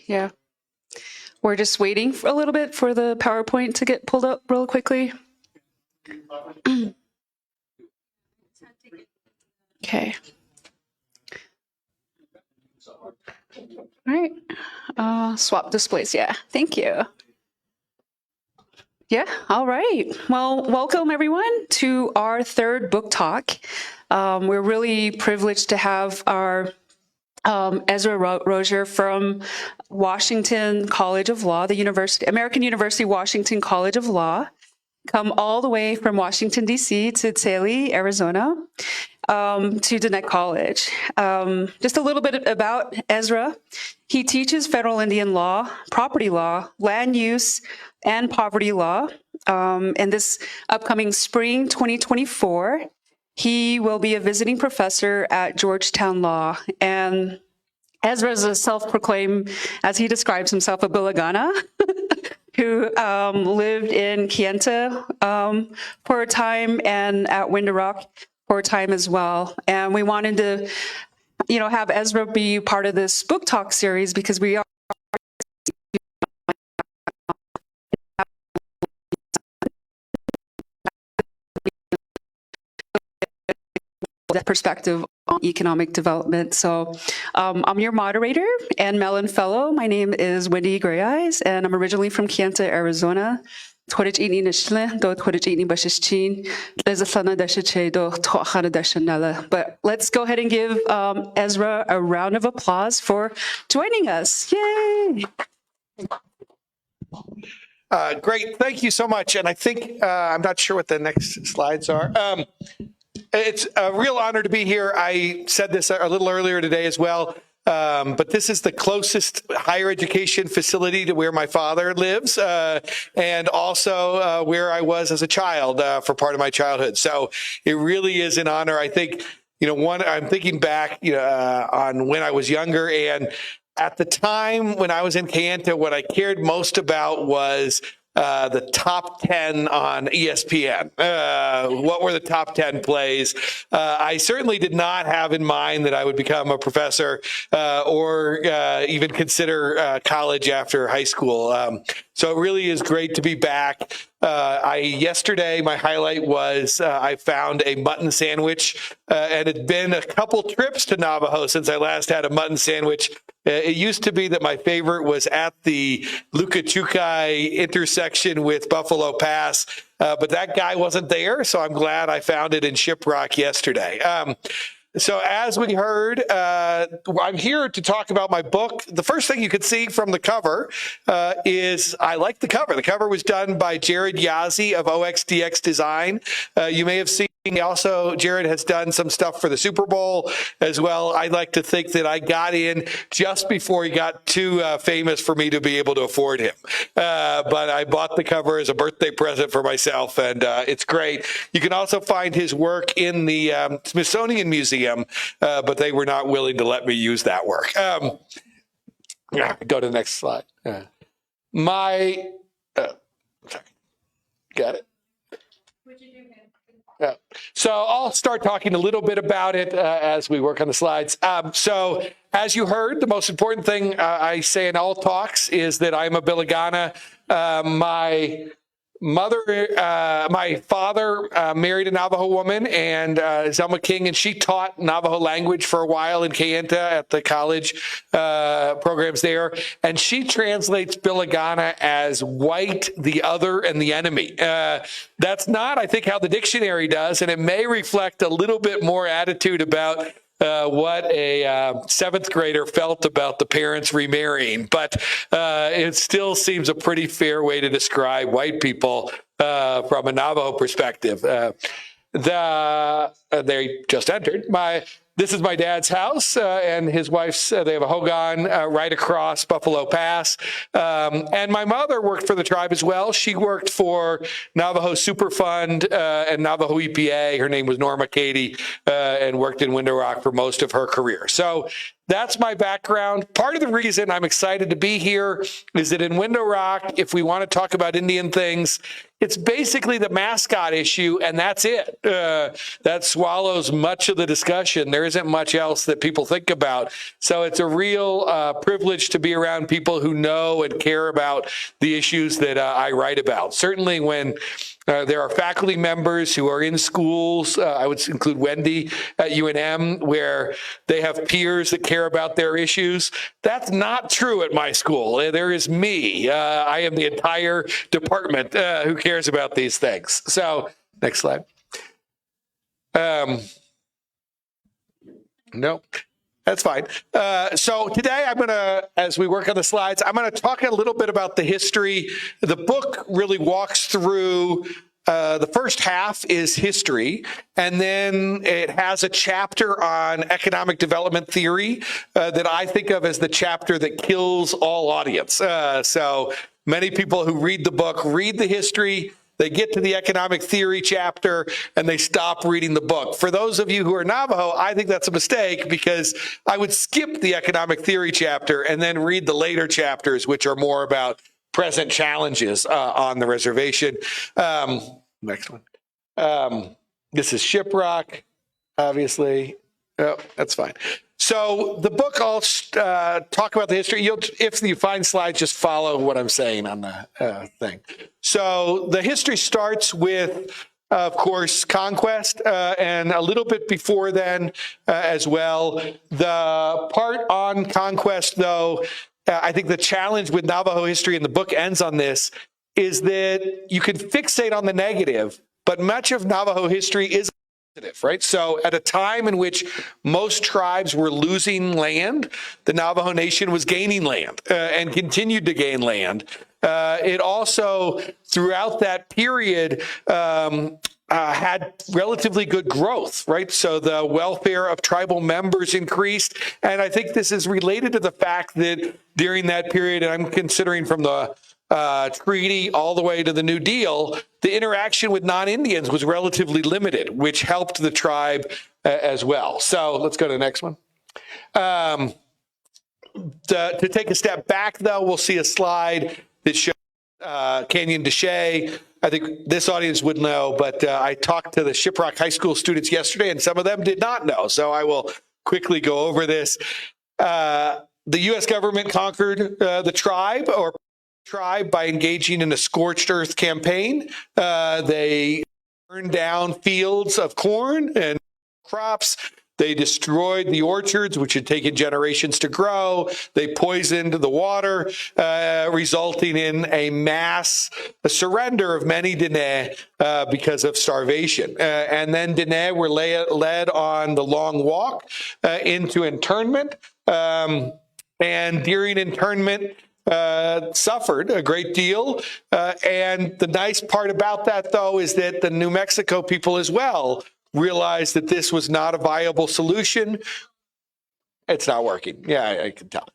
Yeah. We're just waiting for a little bit for the PowerPoint to get pulled up real quickly. Okay. All right. Swap displays. Yeah. Thank you. Yeah. All right. Well, welcome everyone to our third book talk. We're really privileged to have our Ezra Rozier from Washington College of Law, the American University Washington College of Law, come all the way from Washington, D.C. to Nits'áá, Arizona, to Diné College. Just a little bit about Ezra. He teaches federal Indian law, property law, land use, and poverty law. And this upcoming spring 2024, he will be a visiting professor at Georgetown Law. And Ezra is a self-proclaimed, as he describes himself, a Bilagana who lived in Kayenta for a time and at Window Rock for a time as well. And we wanted to, have Ezra be part of this book talk series because we are perspective on economic development. So I'm your moderator and Mellon Fellow. My name is Wendy Gray Eyes, and I'm originally from Kayenta, Arizona. But let's go ahead and give Ezra a round of applause for joining us. Yay! Great. Thank you so much. And I think, I'm not sure what the next slides are. It's a real honor to be here. I said this a little earlier today as well, but this is the closest higher education facility to where my father lives, and also where I was as a child for part of my childhood. So it really is an honor. I think, I'm thinking back on when I was younger, and at the time when I was in Kayenta, what I cared most about was the top 10 on ESPN. What were the top 10 plays? I certainly did not have in mind that I would become a professor or even consider college after high school. So it really is great to be back. Yesterday, my highlight was I found a mutton sandwich, and it's been a couple trips to Navajo since I last had a mutton sandwich. It used to be that my favorite was at the Lukachukai intersection with Buffalo Pass, but that guy wasn't there, so I'm glad I found it in Shiprock yesterday. So as we heard, I'm here to talk about my book. The first thing you could see from the cover is I like the cover. The cover was done by Jared Yazzie of OXDX Design. You may have seen also, Jared has done some stuff for the Super Bowl as well. I like to think that I got in just before he got too famous for me to be able to afford him. But I bought the cover as a birthday present for myself, and it's great. You can also find his work in the Smithsonian Museum, but they were not willing to let me use that work. Go to the next slide. Sorry. Got it? Yeah. So I'll start talking a little bit about it as we work on the slides. So as you heard, the most important thing I say in all talks is that I'm a Bilagana. My father married a Navajo woman, and Zelma King, and she taught Navajo language for a while in Kayenta at the college programs there. And she translates Bilagana as white, the other, and the enemy. That's not, I think, how the dictionary does, and it may reflect a little bit more attitude about what a seventh grader felt about the parents remarrying, but it still seems a pretty fair way to describe white people from a Navajo perspective. They just entered. This is my dad's house and his wife's. They have a hogan right across Buffalo Pass. And my mother worked for the tribe as well. She worked for Navajo Superfund and Navajo EPA. Her name was Norma Cady, and worked in Window Rock for most of her career. So that's my background. Part of the reason I'm excited to be here is that in Window Rock, if we want to talk about Indian things, it's basically the mascot issue, and that's it. That swallows much of the discussion. There There isn't much else that people think about. So it's a real privilege to be around people who know and care about the issues that I write about. Certainly when there are faculty members who are in schools, I would include Wendy at UNM, where they have peers that care about their issues. That's not true at my school. There is me. I am the entire department who cares about these things. So, next slide. No. That's fine. So today I'm going to, as we work on the slides, I'm going to talk a little bit about the history. The book really walks through, the first half is history, and then it has a chapter on economic development theory that I think of as the chapter that kills all audience. So many people who read the book read the history, they get to the economic theory chapter, and they stop reading the book. For those of you who are Navajo, I think that's a mistake, because I would skip the economic theory chapter and then read the later chapters, which are more about present challenges on the reservation. Next one. This is Shiprock, obviously. Oh, that's fine. So the book, I'll talk about the history. If you find slides, just follow what I'm saying on the thing. So the history starts with, of course, conquest, and a little bit before then as well. The part on conquest, though, I think the challenge with Navajo history, and the book ends on this, is that you can fixate on the negative, but much of Navajo history is positive, right? So at a time in which most tribes were losing land, the Navajo Nation was gaining land and continued to gain land. It also, throughout that period, had relatively good growth, right? So the welfare of tribal members increased. And I think this is related to the fact that during that period, and I'm considering from the treaty all the way to the New Deal, the interaction with non-Indians was relatively limited, which helped the tribe as well. So let's go to the next one. To take a step back, though, we'll see a slide that shows Canyon de Chelly. I think this audience would know, but I talked to the Shiprock High School students yesterday, and some of them did not know. So I will quickly go over this. The U.S. government conquered the tribe by engaging in a scorched earth campaign. They burned down fields of corn and crops. They destroyed the orchards, which had taken generations to grow. They poisoned the water, resulting in a mass surrender of many Diné because of starvation. And then Diné were led on the long walk into internment. And during internment, suffered a great deal. And the nice part about that, though, is that the New Mexico people as well realized that this was not a viable solution. It's not working. Yeah, I can tell.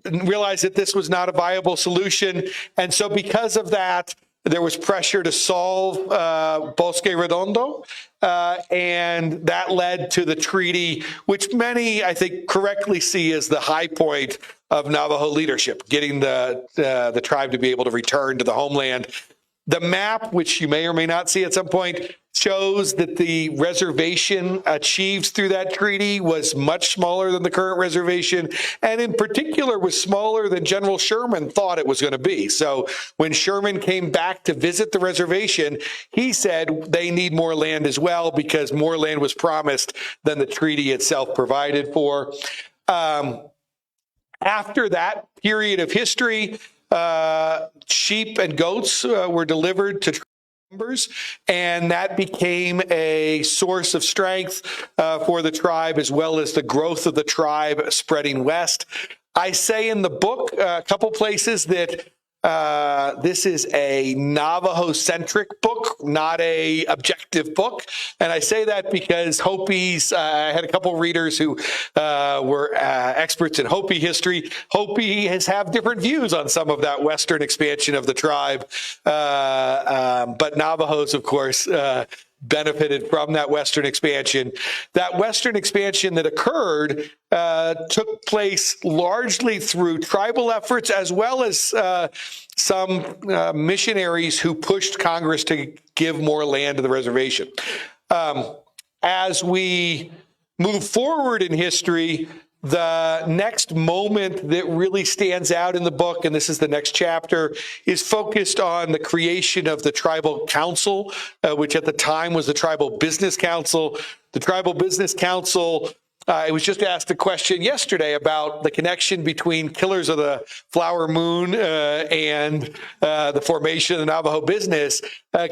Realized that this was not a viable solution. And so because of that, there was pressure to solve Bosque Redondo, and that led to the treaty, which many, I think, correctly see as the high point of Navajo leadership, getting the tribe to be able to return to the homeland. The map, which you may or may not see at some point, shows that the reservation achieved through that treaty was much smaller than the current reservation, and in particular was smaller than General Sherman thought it was going to be. So when Sherman came back to visit the reservation, he said they need more land as well, because more land was promised than the treaty itself provided for. After that period of history, sheep and goats were delivered to members, and that became a source of strength for the tribe, as well as the growth of the tribe spreading west. I say in the book a couple places that this is a Navajo-centric book, not a objective book. And I say that because Hopis, I had a couple readers who were experts in Hopi history. Hopi have different views on some of that Western expansion of the tribe. But Navajos, of course, benefited from that Western expansion. That Western expansion that occurred took place largely through tribal efforts, as well as some missionaries who pushed Congress to give more land to the reservation. As we move forward in history, the next moment that really stands out in the book, and this is the next chapter, is focused on the creation of the Tribal Council, which at the time was the Tribal Business Council. The Tribal Business Council, I was just asked a question yesterday about the connection between Killers of the Flower Moon and the formation of the Navajo Business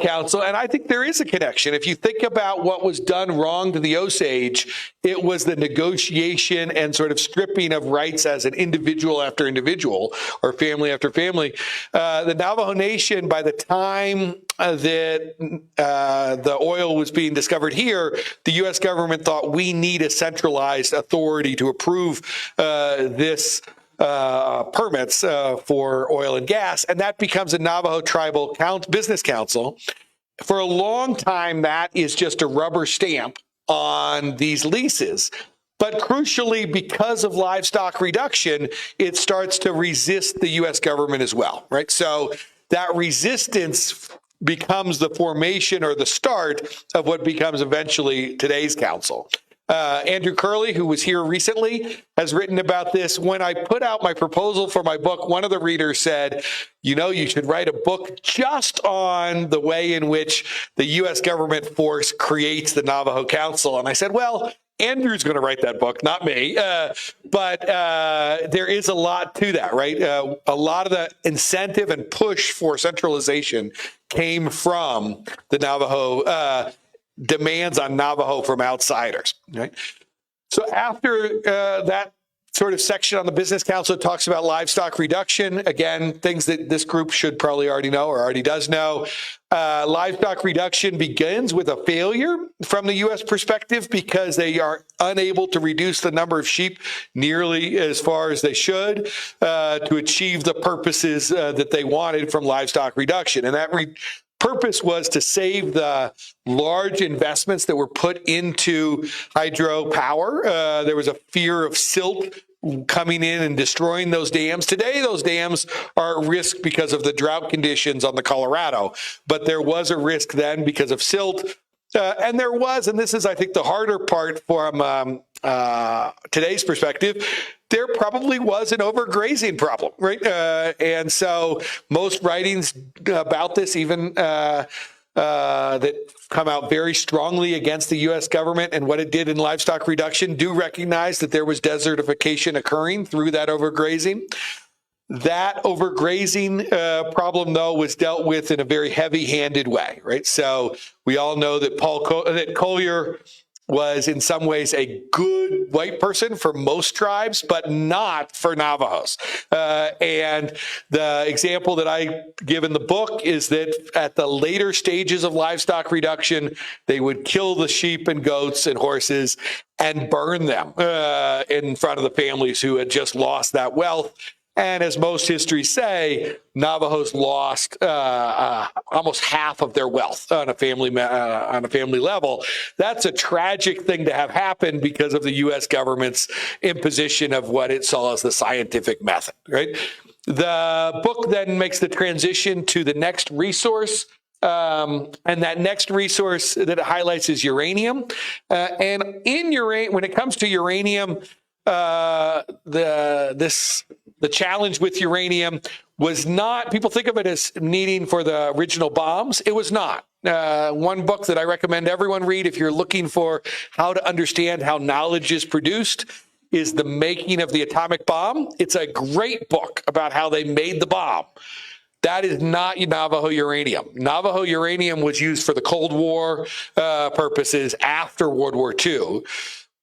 Council. And I think there is a connection. If you think about what was done wrong to the Osage, it was the negotiation and sort of stripping of rights as an individual after individual or family after family. The Navajo Nation, by the time that the oil was being discovered here, the U.S. government thought we need a centralized authority to approve this permits for oil and gas, and that becomes a Navajo Tribal Business Council. For a long time, that is just a rubber stamp on these leases. But crucially, because of livestock reduction, it starts to resist the U.S. government as well, right? So that resistance becomes the formation or the start of what becomes eventually today's council. Andrew Curley, who was here recently, has written about this. When I put out my proposal for my book, one of the readers said, you know, you should write a book just on the way in which the U.S. government force creates the Navajo Council. And I said, well, Andrew's going to write that book, not me. But there is a lot to that, right? A lot of the incentive and push for centralization came from the Navajo demands on Navajo from outsiders, right? So after that sort of section on the Business Council, it talks about livestock reduction. Again, things that this group should probably already know or already does know. Livestock reduction begins with a failure from the U.S. perspective because they are unable to reduce the number of sheep nearly as far as they should to achieve the purposes that they wanted from livestock reduction. And that purpose was to save the large investments that were put into hydropower. There was a fear of silt coming in and destroying those dams. Today, those dams are at risk because of the drought conditions on the Colorado, but there was a risk then because of silt. And there was, and this is, I think, the harder part from today's perspective, there probably was an overgrazing problem, right? And so most writings about this, even that come out very strongly against the U.S. government and what it did in livestock reduction, do recognize that there was desertification occurring through that overgrazing. That overgrazing problem, though, was dealt with in a very heavy-handed way, right? So we all know that that Collier was in some ways a good white person for most tribes, but not for Navajos. And the example that I give in the book is that at the later stages of livestock reduction, they would kill the sheep and goats and horses and burn them in front of the families who had just lost that wealth. And as most histories say, Navajos lost almost half of their wealth on a family level. That's a tragic thing to have happen because of the U.S. government's imposition of what it saw as the scientific method. Right. The book then makes the transition to the next resource. And that next resource that it highlights is uranium. And in when it comes to uranium, the challenge with uranium was not, people think of it as needing for the original bombs. It was not. One book that I recommend everyone read if you're looking for how to understand how knowledge is produced is The Making of the Atomic Bomb. It's a great book about how they made the bomb. That is not Navajo uranium. Navajo uranium was used for the Cold War purposes after World War II.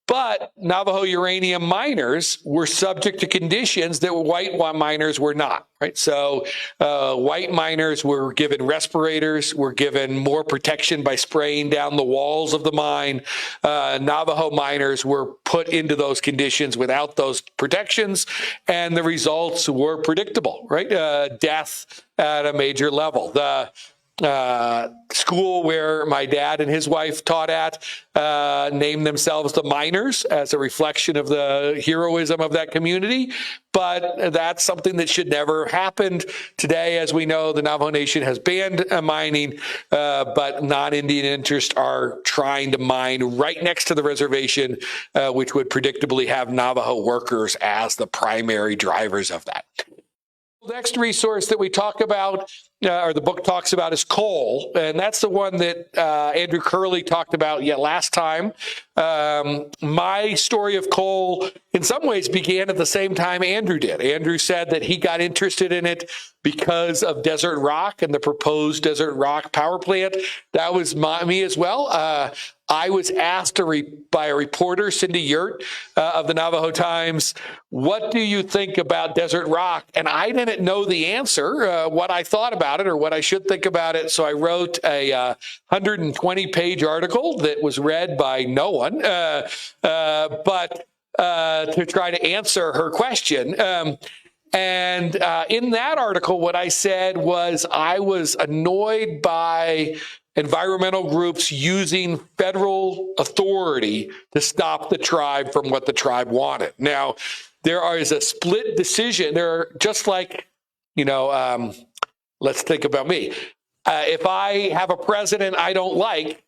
But Navajo uranium miners were subject to conditions that white miners were not, right? So white miners were given respirators, were given more protection by spraying down the walls of the mine. Navajo miners were put into those conditions without those protections, and the results were predictable, right? Death at a major level. school where my dad and his wife taught at named themselves the Miners as a reflection of the heroism of that community. But that's something that should never happen. Today, as we know, the Navajo Nation has banned mining, but non-Indian interests are trying to mine right next to the reservation, which would predictably have Navajo workers as the primary drivers of that. The next resource that we talk about, or the book talks about, is coal. And that's the one that Andrew Curley talked about last time. My story of coal, in some ways, began at the same time Andrew did. Andrew said that he got interested in it because of Desert Rock and the proposed Desert Rock power plant. That was me as well. I was asked by a reporter, Cindy Yurt of the Navajo Times, what do you think about Desert Rock? And I didn't know the answer, what I thought about it or what I should think about it. So I wrote a 120-page article that was read by no one, but to try to answer her question. And in that article, what I said was I was annoyed by environmental groups using federal authority to stop the tribe from what the tribe wanted. Now, there is a split decision. Just like, let's think about me. If I have a president I don't like,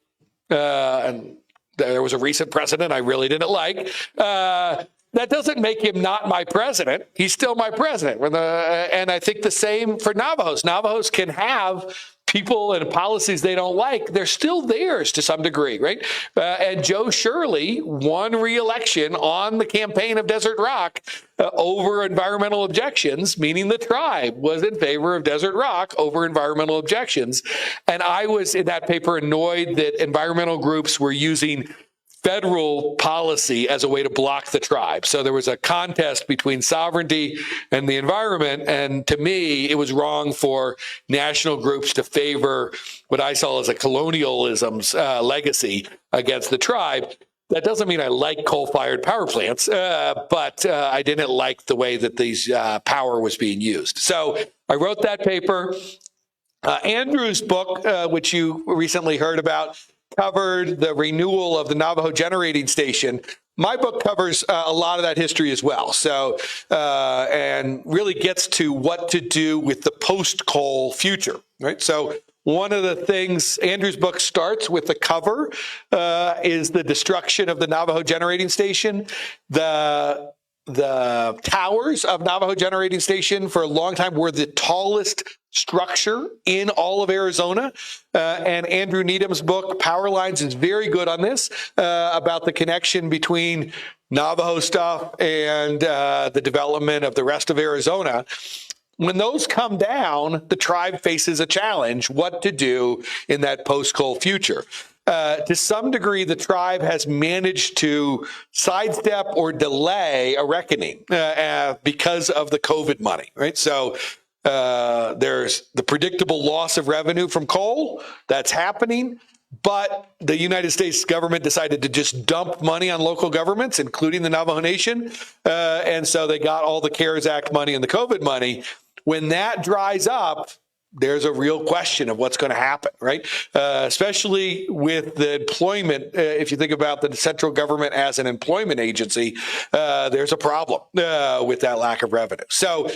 and there was a recent president I really didn't like, that doesn't make him not my president. He's still my president. And I think the same for Navajos. Navajos can have people and policies they don't like. They're still theirs to some degree, right? And Joe Shirley won re-election on the campaign of Desert Rock over environmental objections, meaning the tribe was in favor of Desert Rock over environmental objections. And I was in that paper annoyed that environmental groups were using federal policy as a way to block the tribe. So there was a contest between sovereignty and the environment. And to me, it was wrong for national groups to favor what I saw as a colonialism's legacy against the tribe. That doesn't mean I like coal-fired power plants, but I didn't like the way that these power was being used. So I wrote that paper. Andrew's book, which you recently heard about, covered the renewal of the Navajo generating station. My book covers a lot of that history as well. So, and really gets to what to do with the post-coal future, right? So one of the things, Andrew's book starts with the cover, is the destruction of the Navajo generating station. The towers of Navajo generating station for a long time were the tallest structure in all of Arizona. And Andrew Needham's book, Power Lines, is very good on this, about the connection between Navajo stuff and the development of the rest of Arizona. When those come down, the tribe faces a challenge, what to do in that post-coal future. To some degree, the tribe has managed to sidestep or delay a reckoning because of the COVID money, right? So there's the predictable loss of revenue from coal that's happening, but the United States government decided to just dump money on local governments, including the Navajo Nation. And so they got all the CARES Act money and the COVID money. When that dries up, there's a real question of what's going to happen, right? Especially with the employment. If you think about the central government as an employment agency, there's a problem with that lack of revenue. So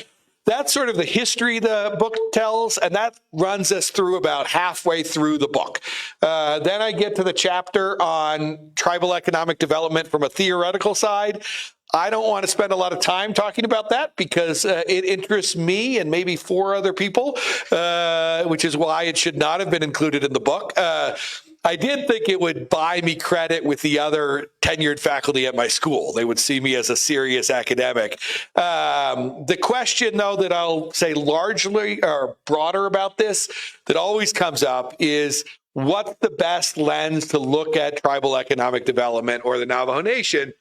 that's sort of the history the book tells, and that runs us through about halfway through the book. Then I get to the chapter on tribal economic development from a theoretical side. I don't want to spend a lot of time talking about that because it interests me and maybe 4 other people, which is why it should not have been included in the book. I did think it would buy me credit with the other tenured faculty at my school. They would see me as a serious academic. The question, though, that I'll say largely or broader about this that always comes up is, what's the best lens to look at tribal economic development or the Navajo Nation?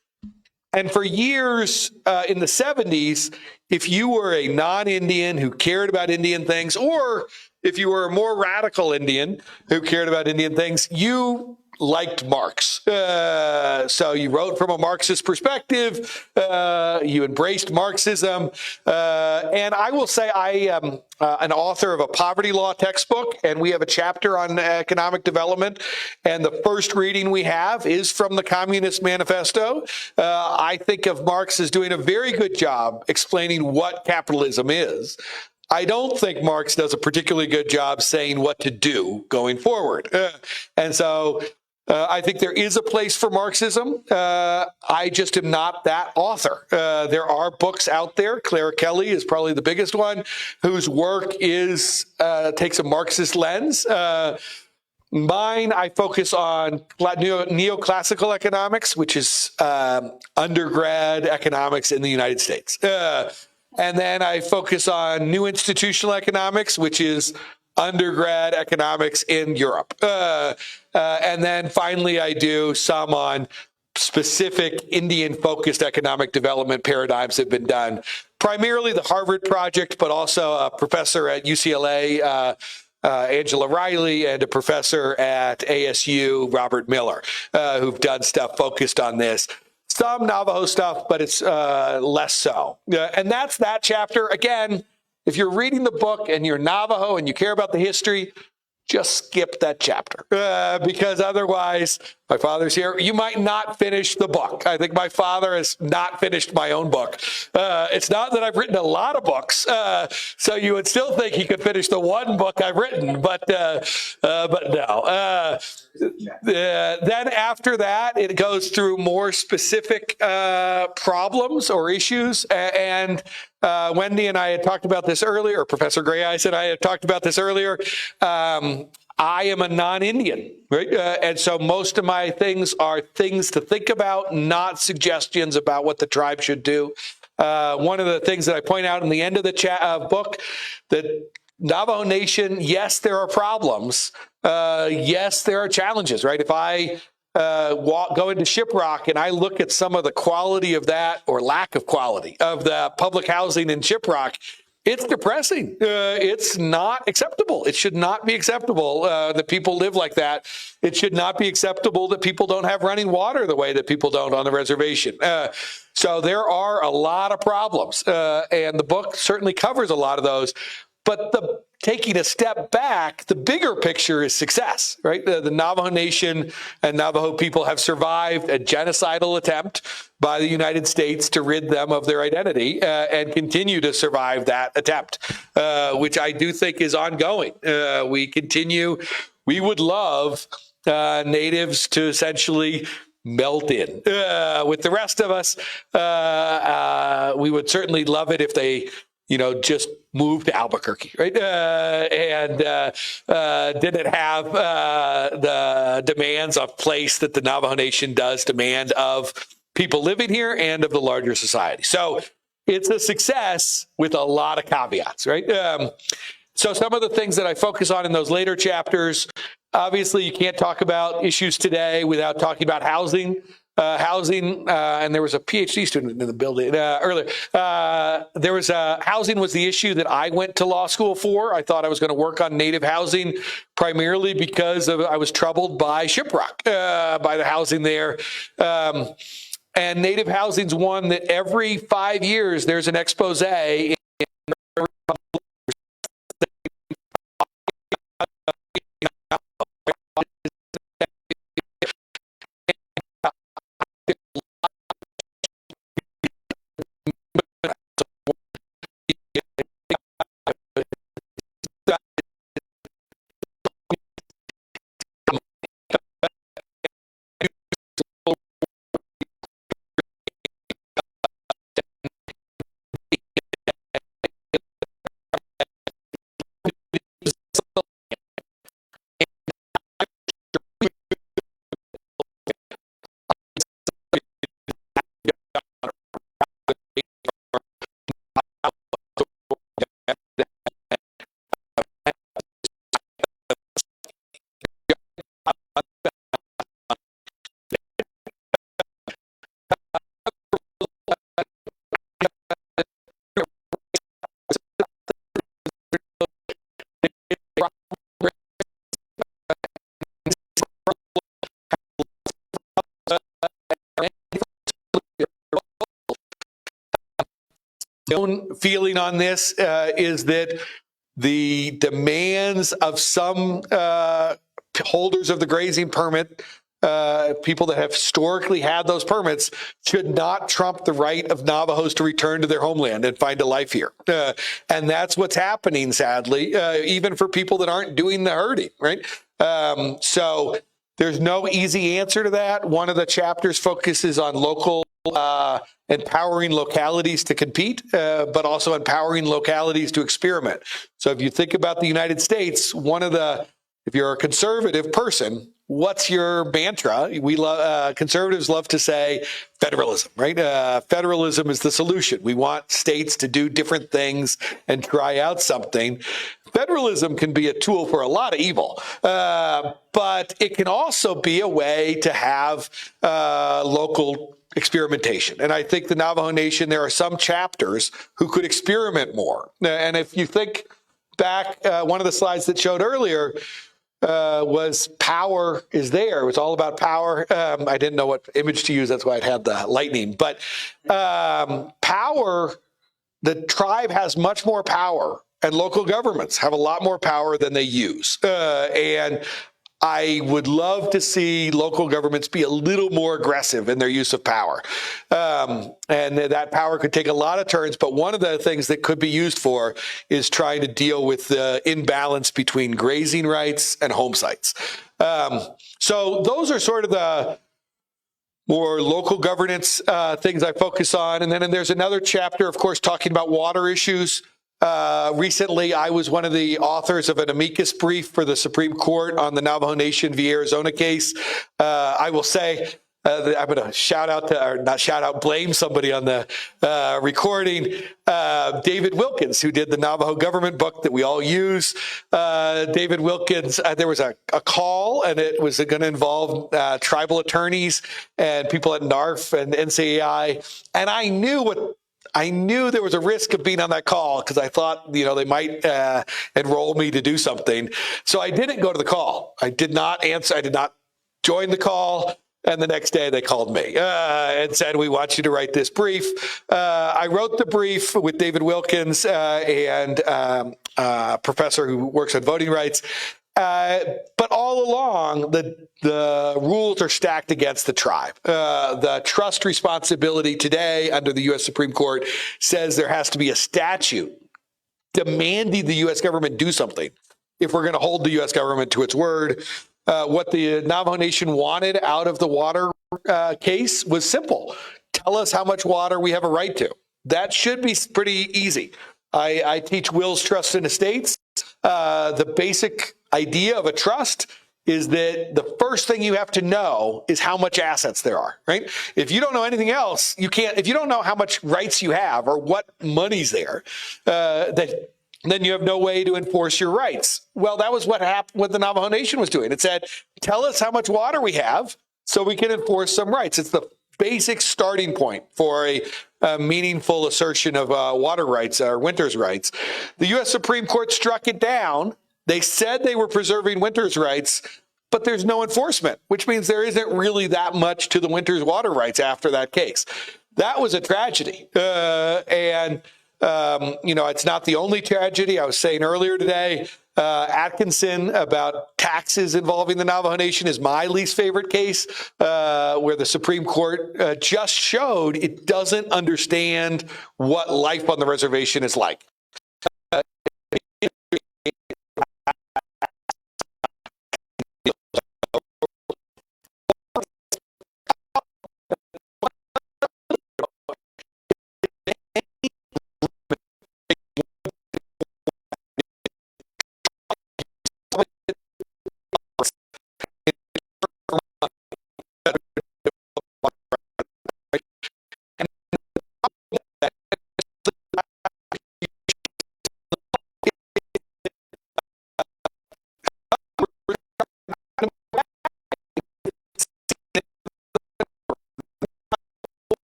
And for years in the 70s, if you were a non-Indian who cared about Indian things, or if you were a more radical Indian who cared about Indian things, you liked Marx. So you wrote from a Marxist perspective. You embraced Marxism. And I will say I am an author of a poverty law textbook, and we have a chapter on economic development. And the first reading we have is from the Communist Manifesto. I think of Marx as doing a very good job explaining what capitalism is. I don't think Marx does a particularly good job saying what to do going forward. And so I think there is a place for Marxism. I just am not that author. There are books out there. Claire Kelly is probably the biggest one, whose work is takes a Marxist lens. Mine, I focus on neoclassical economics, which is undergrad economics in the United States. And then I focus on new institutional economics, which is undergrad economics in Europe. And then finally, I do some on specific Indian-focused economic development paradigms that have been done, primarily the Harvard Project, but also a professor at UCLA, Angela Riley, and a professor at ASU, Robert Miller, who've done stuff focused on this. Some Navajo stuff, but it's less so. And that's that chapter. Again, if you're reading the book and you're Navajo and you care about the history, just skip that chapter because otherwise, my father's here, you might not finish the book. I think my father has not finished my own book. It's not that I've written a lot of books, so you would still think he could finish the one book I've written, but no. Then after that, it goes through more specific problems or issues. And Wendy and I had talked about this earlier, or Professor Gray Eyes and I had talked about this earlier. I am a non-Indian, right? And so most of my things are things to think about, not suggestions about what the tribe should do. One of the things that I point out in the end of the book, that Navajo Nation, yes, there are problems. Yes, there are challenges, right? If I go into Shiprock and I look at some of the quality of that, or lack of quality of the public housing in Shiprock, it's depressing. It's not acceptable. It should not be acceptable that people live like that. It should not be acceptable that people don't have running water the way that people don't on the reservation. So there are a lot of problems, and the book certainly covers a lot of those. But taking a step back, the bigger picture is success, right? The Navajo Nation and Navajo people have survived a genocidal attempt by the United States to rid them of their identity and continue to survive that attempt, which I do think is ongoing. We would love natives to essentially melt in with the rest of us. We would certainly love it if they just moved to Albuquerque, right? And didn't have the demands of place that the Navajo Nation does demand of people living here and of the larger society. So it's a success with a lot of caveats, right? So some of the things that I focus on in those later chapters, obviously you can't talk about issues today without talking about housing. And there was a Ph.D. student in the building earlier. Housing was the issue that I went to law school for. I thought I was going to work on native housing primarily because I was troubled by Shiprock, by the housing there. And native housing's one that every 5 years there's an expose in own feeling on this is that the demands of some holders of the grazing permit, people that have historically had those permits, should not trump the right of Navajos to return to their homeland and find a life here. And that's what's happening, sadly, even for people that aren't doing the herding, right? So there's no easy answer to that. One of the chapters focuses on local empowering localities to compete, but also empowering localities to experiment. So if you think about the United States, if you're a conservative person, what's your mantra? Conservatives love to say federalism, right? Federalism is the solution. We want states to do different things and try out something. Federalism can be a tool for a lot of evil, but it can also be a way to have local experimentation. And I think the Navajo Nation, there are some chapters who could experiment more. And if you think back, one of the slides that showed earlier was power is there. It was all about power. I didn't know what image to use. That's why I had the lightning. But power, the tribe has much more power, and local governments have a lot more power than they use. And I would love to see local governments be a little more aggressive in their use of power. And that power could take a lot of turns, but one of the things that could be used for is trying to deal with the imbalance between grazing rights and home sites. So those are sort of the more local governance things I focus on. And then there's another chapter, of course, talking about water issues. Recently, I was one of the authors of an amicus brief for the Supreme Court on the Navajo Nation v. Arizona case. I will say, I'm going to blame somebody on the recording. David Wilkins, who did the Navajo government book that we all use. David Wilkins, there was a call, and it was going to involve tribal attorneys and people at NARF and NCAI. And I knew there was a risk of being on that call because I thought, they might enroll me to do something. So I didn't go to the call. I did not answer. I did not join the call. And the next day they called me and said, we want you to write this brief. I wrote the brief with David Wilkins and a professor who works on voting rights. But all along, the rules are stacked against the tribe. The trust responsibility today under the U.S. Supreme Court says there has to be a statute demanding the U.S. government do something if we're going to hold the U.S. government to its word. What the Navajo Nation wanted out of the water case was simple. Tell us how much water we have a right to. That should be pretty easy. I teach wills, trusts, and estates. The basic idea of a trust is that the first thing you have to know is how much assets there are, right? If you don't know anything else, you can't. If you don't know how much rights you have or what money's there, then you have no way to enforce your rights. Well, that was what happened. What the Navajo Nation was doing. It said, "Tell us how much water we have, so we can enforce some rights." It's the basic starting point for a meaningful assertion of water rights or winters rights. The U.S. Supreme Court struck it down. They said they were preserving winters rights, but there's no enforcement, which means there isn't really that much to the winters water rights after that case. That was a tragedy. It's not the only tragedy. I was saying earlier today, Atkinson about taxes involving the Navajo Nation is my least favorite case, where the Supreme Court just showed it doesn't understand what life on the reservation is like.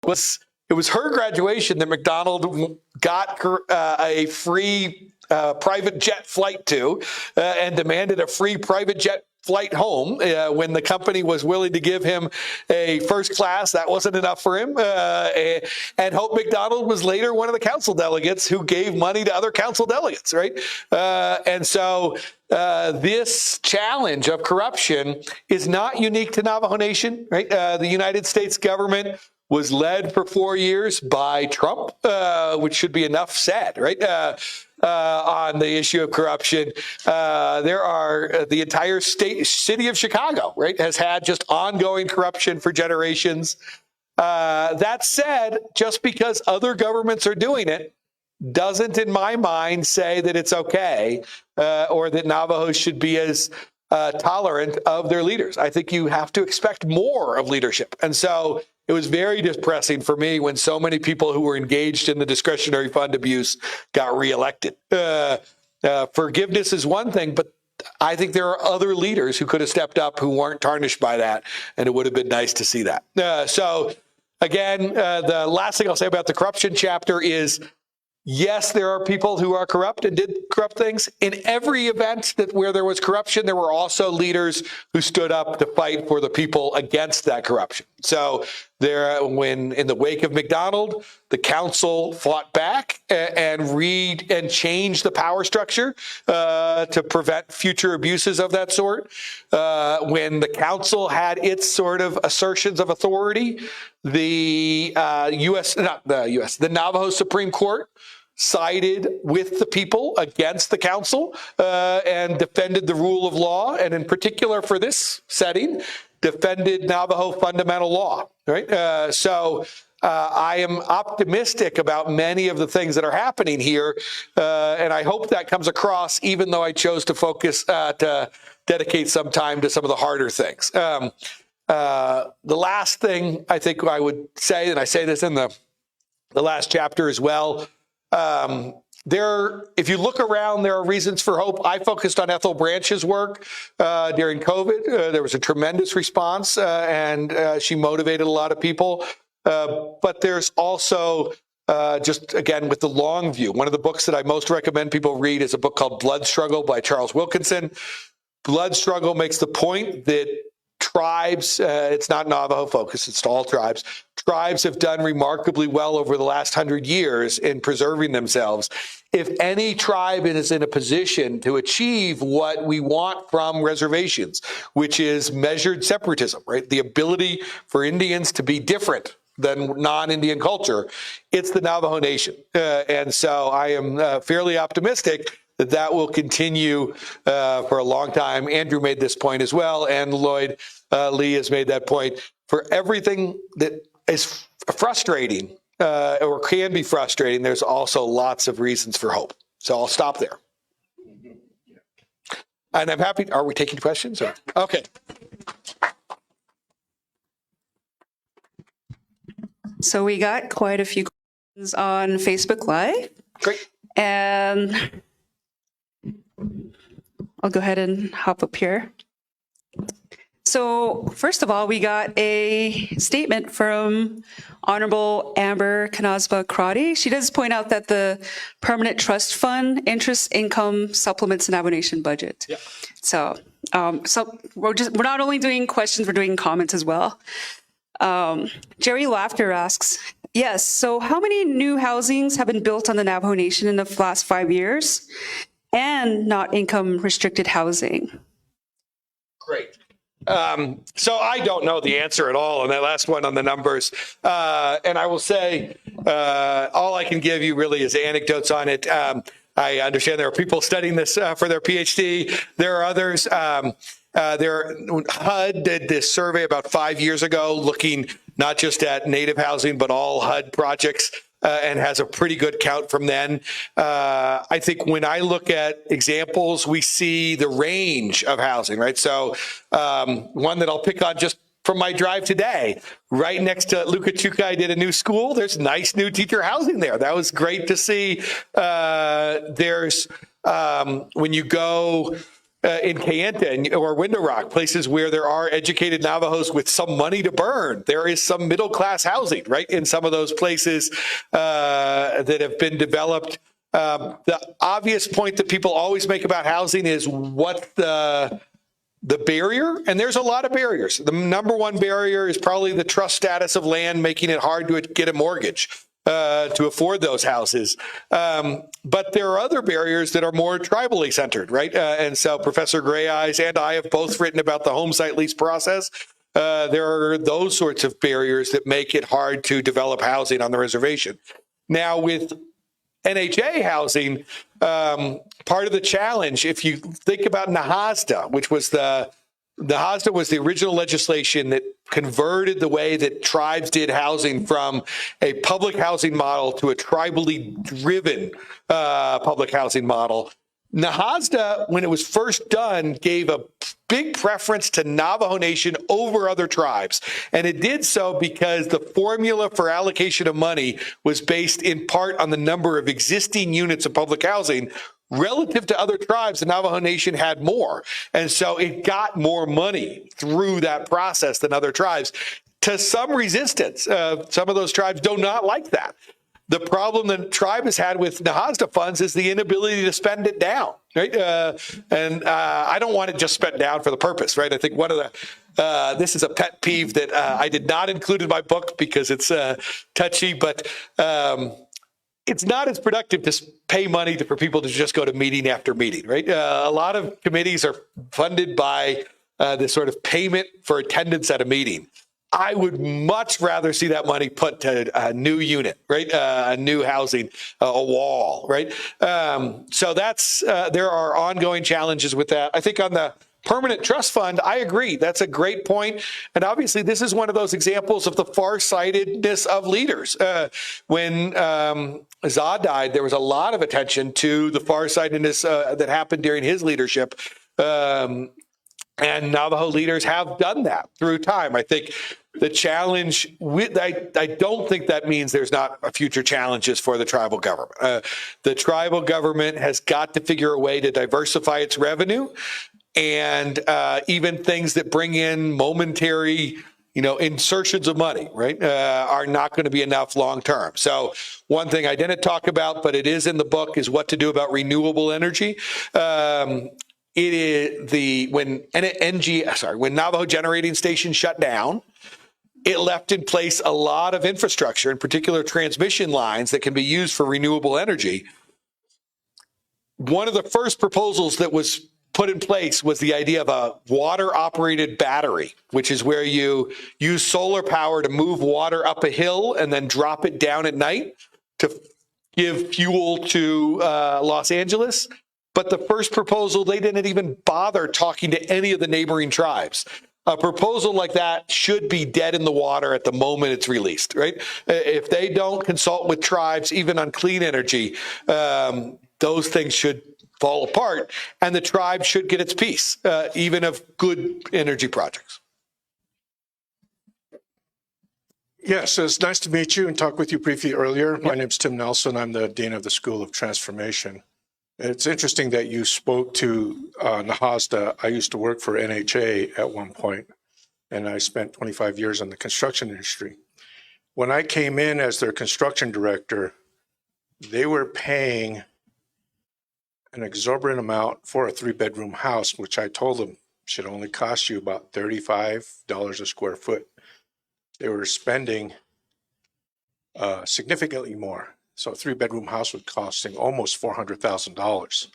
it was her graduation that McDonald got a free private jet flight to and demanded a free private jet flight home when the company was willing to give him a first class. That wasn't enough for him. And Hope McDonald was later one of the council delegates who gave money to other council delegates, right? And so this challenge of corruption is not unique to Navajo Nation, right? The United States government was led for 4 years by Trump, which should be enough said, right? On the issue of corruption. There are the entire city of Chicago, right, has had just ongoing corruption for generations. That said, just because other governments are doing it doesn't, in my mind, say that it's okay or that Navajos should be as tolerant of their leaders. I think you have to expect more of leadership. And so it was very depressing for me when so many people who were engaged in the discretionary fund abuse got reelected. Forgiveness is one thing, but I think there are other leaders who could have stepped up who weren't tarnished by that, and it would have been nice to see that. So again, the last thing I'll say about the corruption chapter is, yes, there are people who are corrupt and did corrupt things. In every event where there was corruption, there were also leaders who stood up to fight for the people against that corruption. So when in the wake of McDonald, the council fought back and changed the power structure to prevent future abuses of that sort. When the council had its sort of assertions of authority, the Navajo Supreme Court sided with the people against the council and defended the rule of law, and in particular for this setting, defended Navajo fundamental law. Right. So I am optimistic about many of the things that are happening here, and I hope that comes across, even though I chose to focus to dedicate some time to some of the harder things. The last thing I think I would say, and I say this in the last chapter as well, if you look around, there are reasons for hope. I focused on Ethel Branch's work during COVID. There was a tremendous response, and she motivated a lot of people. But there's also just, again, with the long view, one of the books that I most recommend people read is a book called Blood Struggle by Charles Wilkinson. Blood Struggle makes the point that tribes, it's not Navajo focused, it's all tribes. Tribes have done remarkably well over the last 100 years in preserving themselves. If any tribe is in a position to achieve what we want from reservations, which is measured separatism, right? The ability for Indians to be different than non-Indian culture, it's the Navajo Nation. And so I am fairly optimistic that will continue for a long time. Andrew made this point as well, and Lloyd Lee has made that point. For everything that is frustrating or can be frustrating, there's also lots of reasons for hope. So I'll stop there. And I'm happy. Are we taking questions? Or? Okay. So we got quite a few questions on Facebook Live. Great. And I'll go ahead and hop up here. So first of all, we got a statement from Honorable Amber Kanasba-Crotty. She does point out that the Permanent Trust Fund interest income supplements the Navajo Nation budget. Yep. So we're not only doing questions, we're doing comments as well. Jerry Laughter asks, yes, so how many new housings have been built on the Navajo Nation in the last 5 years and not income restricted housing? Great. So I don't know the answer at all on that last one on the numbers. And I will say, all I can give you really is anecdotes on it. I understand there are people studying this for their Ph.D. There are others. HUD did this survey about 5 years ago, looking not just at native housing, but all HUD projects, and has a pretty good count from then. I think when I look at examples, we see the range of housing, right? So one that I'll pick on just from my drive today, right next to Lukachukai did a new school. There's nice new teacher housing there. That was great to see. There's when you go in Kayenta or Window Rock, places where there are educated Navajos with some money to burn. There is some middle class housing, right, in some of those places that have been developed. The obvious point that people always make about housing is what the barrier, and there's a lot of barriers. The number one barrier is probably the trust status of land, making it hard to get a mortgage to afford those houses. But there are other barriers that are more tribally centered, right? And so Professor Gray Eyes and I have both written about the home site lease process. There are those sorts of barriers that make it hard to develop housing on the reservation. Now, with NHA housing, part of the challenge, if you think about Nits'áá, which was Nits'áá was the original legislation that converted the way that tribes did housing from a public housing model to a tribally driven public housing model. Nits'áá, when it was first done, gave a big preference to Navajo Nation over other tribes. And it did so because the formula for allocation of money was based in part on the number of existing units of public housing. Relative to other tribes, the Navajo Nation had more. And so it got more money through that process than other tribes. To some resistance, some of those tribes do not like that. The problem the tribe has had with Nits'áá funds is the inability to spend it down, right? And I don't want it just spent down for the purpose, right? I think one of this is a pet peeve that I did not include in my book because it's touchy, but it's not as productive to pay money for people to just go to meeting after meeting, right? A lot of committees are funded by this sort of payment for attendance at a meeting. I would much rather see that money put to a new unit, right? A new housing, a wall, right? So that's there are ongoing challenges with that. I think on the permanent trust fund, I agree. That's a great point. And obviously, this is one of those examples of the farsightedness of leaders. When Nits'áá died, there was a lot of attention to the farsightedness that happened during his leadership. And Navajo leaders have done that through time. I think the challenge, I don't think that means there's not future challenges for the tribal government. The tribal government has got to figure a way to diversify its revenue, and even things that bring in momentary, insertions of money, right, are not going to be enough long term. So one thing I didn't talk about, but it is in the book, is what to do about renewable energy. It is when Navajo Generating Station shut down, it left in place a lot of infrastructure, in particular transmission lines that can be used for renewable energy. One of the first proposals that was put in place was the idea of a water-operated battery, which is where you use solar power to move water up a hill and then drop it down at night to give fuel to Los Angeles. But the first proposal, they didn't even bother talking to any of the neighboring tribes. A proposal like that should be dead in the water at the moment it's released, right? If they don't consult with tribes, even on clean energy, those things should fall apart, and the tribe should get its piece, even of good energy projects. Yes, it's nice to meet you and talk with you briefly earlier. My name's Tim Nelson. I'm the Dean of the School of Transformation. It's interesting that you spoke to Nits'áá. I used to work for NHA at one point, and I spent 25 years in the construction industry. When I came in as their construction director, they were paying an exorbitant amount for a 3-bedroom house, which I told them should only cost you about $35 a square foot. They were spending significantly more. So a 3-bedroom house was costing almost $400,000.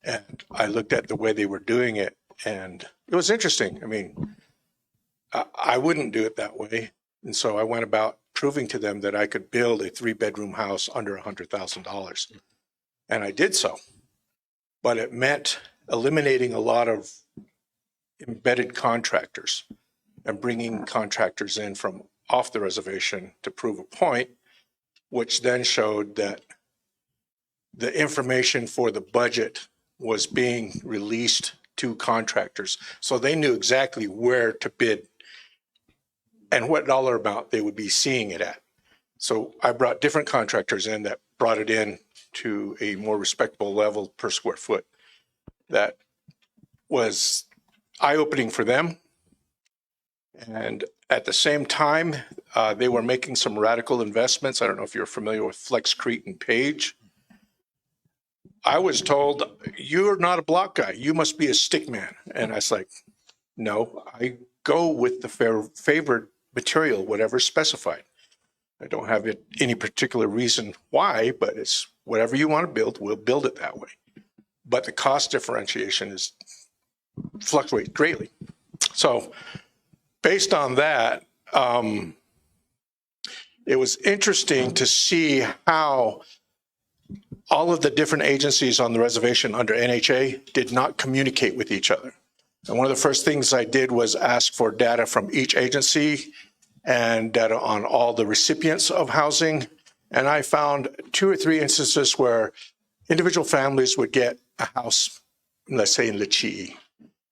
And I looked at the way they were doing it, and it was interesting. I mean, I wouldn't do it that way. And so I went about proving to them that I could build a 3-bedroom house under $100,000. And I did so. But it meant eliminating a lot of embedded contractors and bringing contractors in from off the reservation to prove a point, which then showed that the information for the budget was being released to contractors. So they knew exactly where to bid and what dollar amount they would be seeing it at. So I brought different contractors in that brought it in to a more respectable level per square foot that was eye-opening for them. And at the same time, they were making some radical investments. I don't know if you're familiar with Flex, Crete, and Page. I was told, you're not a block guy. You must be a stick man. And I was like, no, I go with the favored material, whatever's specified. I don't have any particular reason why, but it's whatever you want to build, we'll build it that way. But the cost differentiation is fluctuates greatly. So based on that, it was interesting to see how all of the different agencies on the reservation under NHA did not communicate with each other. And one of the first things I did was ask for data from each agency and data on all the recipients of housing. And I found 2 or 3 instances where individual families would get a house, let's say in Nits'áá,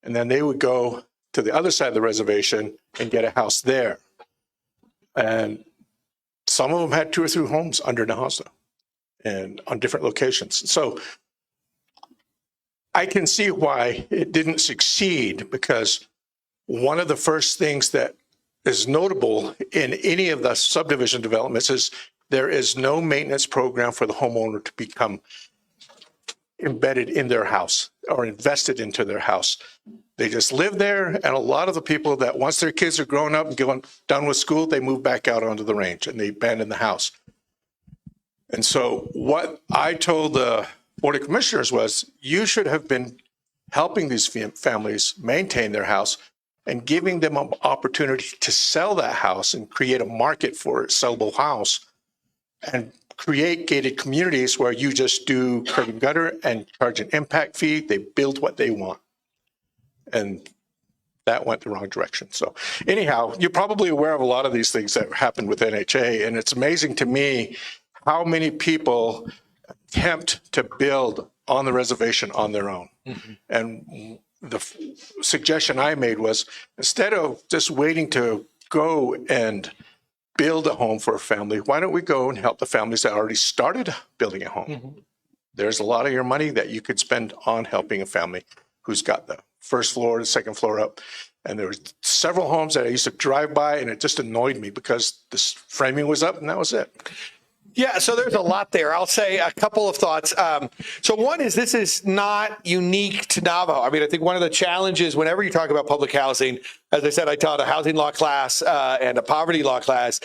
and then they would go to the other side of the reservation and get a house there. And some of them had 2 or 3 homes under Nits'áá and on different locations. So I can see why it didn't succeed, because one of the first things that is notable in any of the subdivision developments is there is no maintenance program for the homeowner to become embedded in their house or invested into their house. They just live there, and a lot of the people that once their kids are grown up and done with school, they move back out onto the range and they abandon the house. And so what I told the Board of Commissioners was, you should have been helping these families maintain their house and giving them an opportunity to sell that house and create a market for a sellable house, and create gated communities where you just do curb and gutter and charge an impact fee. They build what they want. And that went the wrong direction. So anyhow, you're probably aware of a lot of these things that happened with NHA. And it's amazing to me how many people attempt to build on the reservation on their own. Mm-hmm. And the suggestion I made was, instead of just waiting to go and build a home for a family, why don't we go and help the families that already started building a home? Mm-hmm. There's a lot of your money that you could spend on helping a family who's got the first floor, the second floor up. And there were several homes that I used to drive by, and it just annoyed me because the framing was up and that was it. Yeah, so there's a lot there. I'll say a couple of thoughts. So one is, this is not unique to Navajo. I mean, I think one of the challenges whenever you talk about public housing, as I said, I taught a housing law class and a poverty law class.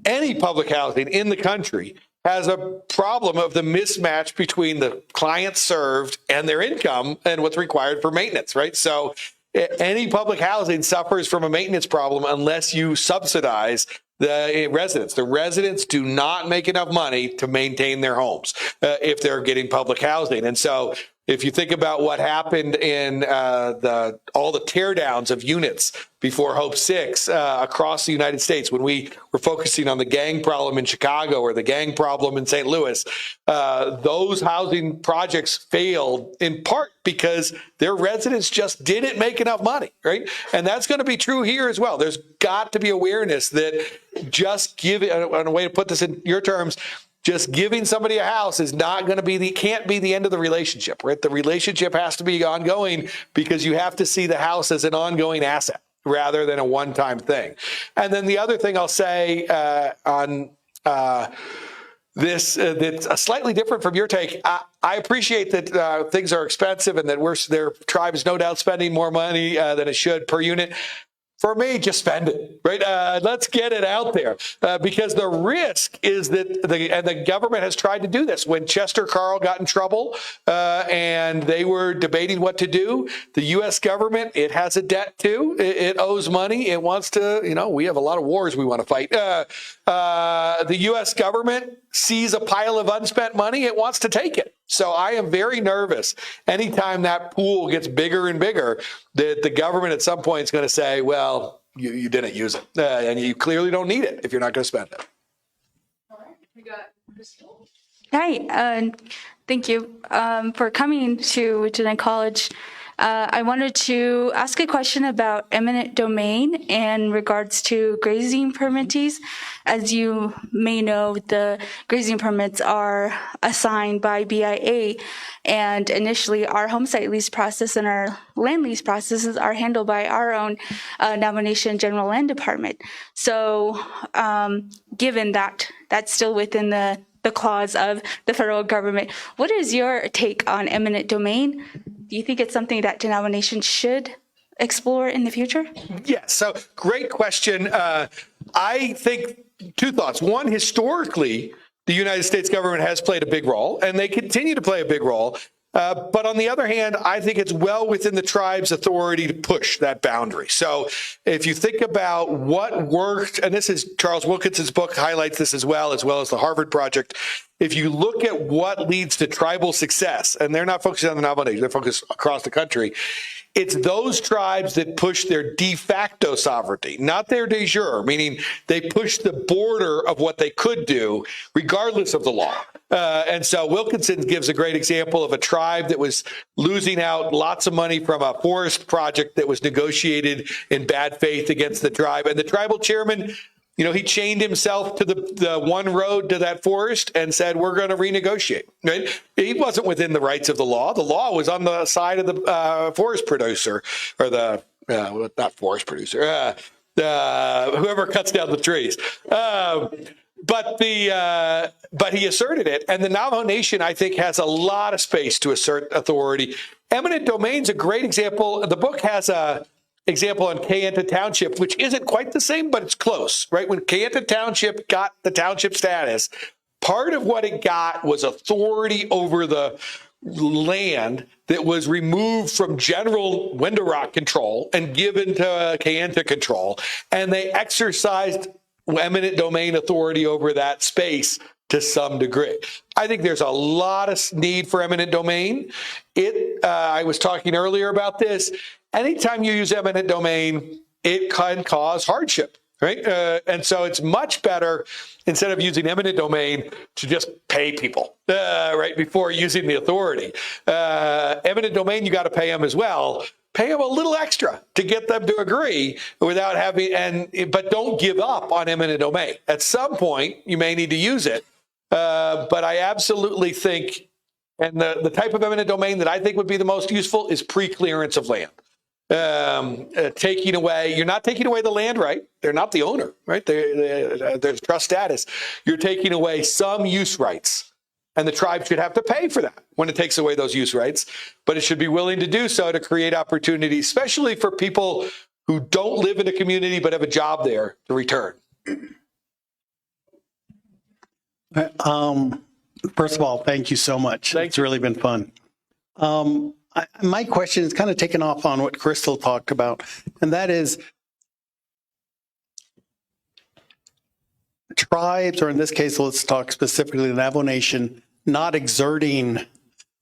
Any public housing in the country has a problem of the mismatch between the clients served and their income and what's required for maintenance, right? So any public housing suffers from a maintenance problem unless you subsidize the residents. The residents do not make enough money to maintain their homes if they're getting public housing. And so if you think about what happened in all the teardowns of units before Hope 6 across the United States, when we were focusing on the gang problem in Chicago or the gang problem in St. Louis, those housing projects failed in part because their residents just didn't make enough money, right? And that's going to be true here as well. There's got to be awareness that just giving, and a way to put this in your terms, just giving somebody a house is not going to be can't be the end of the relationship, right? The relationship has to be ongoing because you have to see the house as an ongoing asset rather than a one-time thing. And then the other thing I'll say on this that's slightly different from your take. I appreciate that things are expensive and that their tribe is no doubt spending more money than it should per unit. For me, just spend it, right? Let's get it out there because the risk is that the government has tried to do this. When Chester Carl got in trouble and they were debating what to do, the U.S. government, it has a debt too. It owes money. It wants to, we have a lot of wars we want to fight. The U.S. government sees a pile of unspent money. It wants to take it. So I am very nervous anytime that pool gets bigger and bigger that the government at some point is going to say, well, you didn't use it and you clearly don't need it if you're not going to spend it. All right, we got Crystal. Hi, thank you for coming to Diné College. I wanted to ask a question about eminent domain in regards to grazing permittees. As you may know, the grazing permits are assigned by BIA, and initially our home site lease process and our land lease processes are handled by our own Navajo Nation General Land Department. So given that that's still within the clause of the federal government, what is your take on eminent domain? Do you think it's something that Navajo Nation should explore in the future? Yes. So great question. I think two thoughts. One, historically, the United States government has played a big role, and they continue to play a big role. But on the other hand, I think it's well within the tribe's authority to push that boundary. So if you think about what worked, and this is Charles Wilkinson's book highlights this as well as the Harvard Project. If you look at what leads to tribal success, and they're not focusing on the Navajo Nation, they're focused across the country, it's those tribes that push their de facto sovereignty, not their de jure, meaning they push the border of what they could do regardless of the law. And so Wilkinson gives a great example of a tribe that was losing out lots of money from a forest project that was negotiated in bad faith against the tribe. And the tribal chairman, he chained himself to the one road to that forest and said, we're going to renegotiate. Right? He wasn't within the rights of the law. The law was on the side of the forest producer, or not forest producer, whoever cuts down the trees. But he asserted it, and the Navajo Nation, I think, has a lot of space to assert authority. Eminent domain's a great example. The book has a example on Kayenta Township, which isn't quite the same, but it's close, right? When Kayenta Township got the township status, part of what it got was authority over the land that was removed from general Wendourok control and given to Kayenta control, and they exercised eminent domain authority over that space to some degree. I think there's a lot of need for eminent domain. I was talking earlier about this. Anytime you use eminent domain, it can cause hardship, right? And so it's much better, instead of using eminent domain, to just pay people, right, before using the authority. Eminent domain, you got to pay them as well. Pay them a little extra to get them to agree without but don't give up on eminent domain. At some point, you may need to use it. But I absolutely think, and the type of eminent domain that I think would be the most useful is pre-clearance of land. Taking away, you're not taking away the land right. They're not the owner, right? There's trust status. You're taking away some use rights, and the tribe should have to pay for that when it takes away those use rights, but it should be willing to do so to create opportunities, especially for people who don't live in a community but have a job there, to return. First of all, thank you so much. It's really been fun. My question is kind of taken off on what Crystal talked about, and that is tribes, or in this case, let's talk specifically the Navajo Nation, not exerting,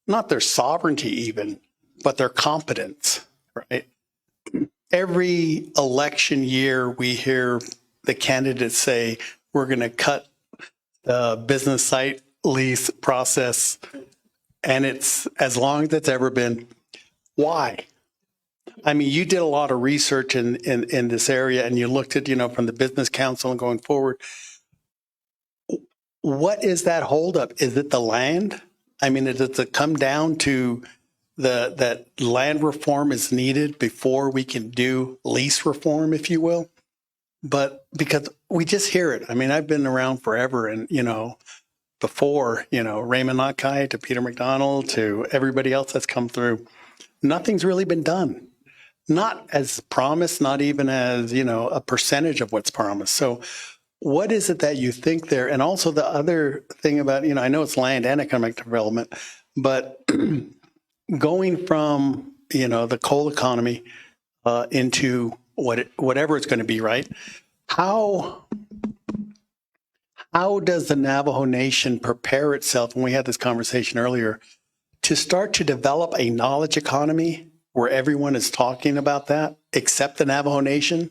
not their sovereignty even, but their competence, right? Every election year, we hear the candidates say, we're going to cut the business site lease process, and it's as long as it's ever been. Why? I mean, you did a lot of research in this area, and you looked at, from the Business Council and going forward. What is that holdup? Is it the land? I mean, does it come down to that land reform is needed before we can do lease reform, if you will? But because we just hear it. I mean, I've been around forever, and, before, Raymond Nakai to Peter McDonald to everybody else that's come through, nothing's really been done. Not as promised, not even as, a percentage of what's promised. So what is it that you think there? And also the other thing about, I know it's land and economic development, but going from, the coal economy into whatever it's going to be, right? How does the Navajo Nation prepare itself, and we had this conversation earlier, to start to develop a knowledge economy where everyone is talking about that, except the Navajo Nation?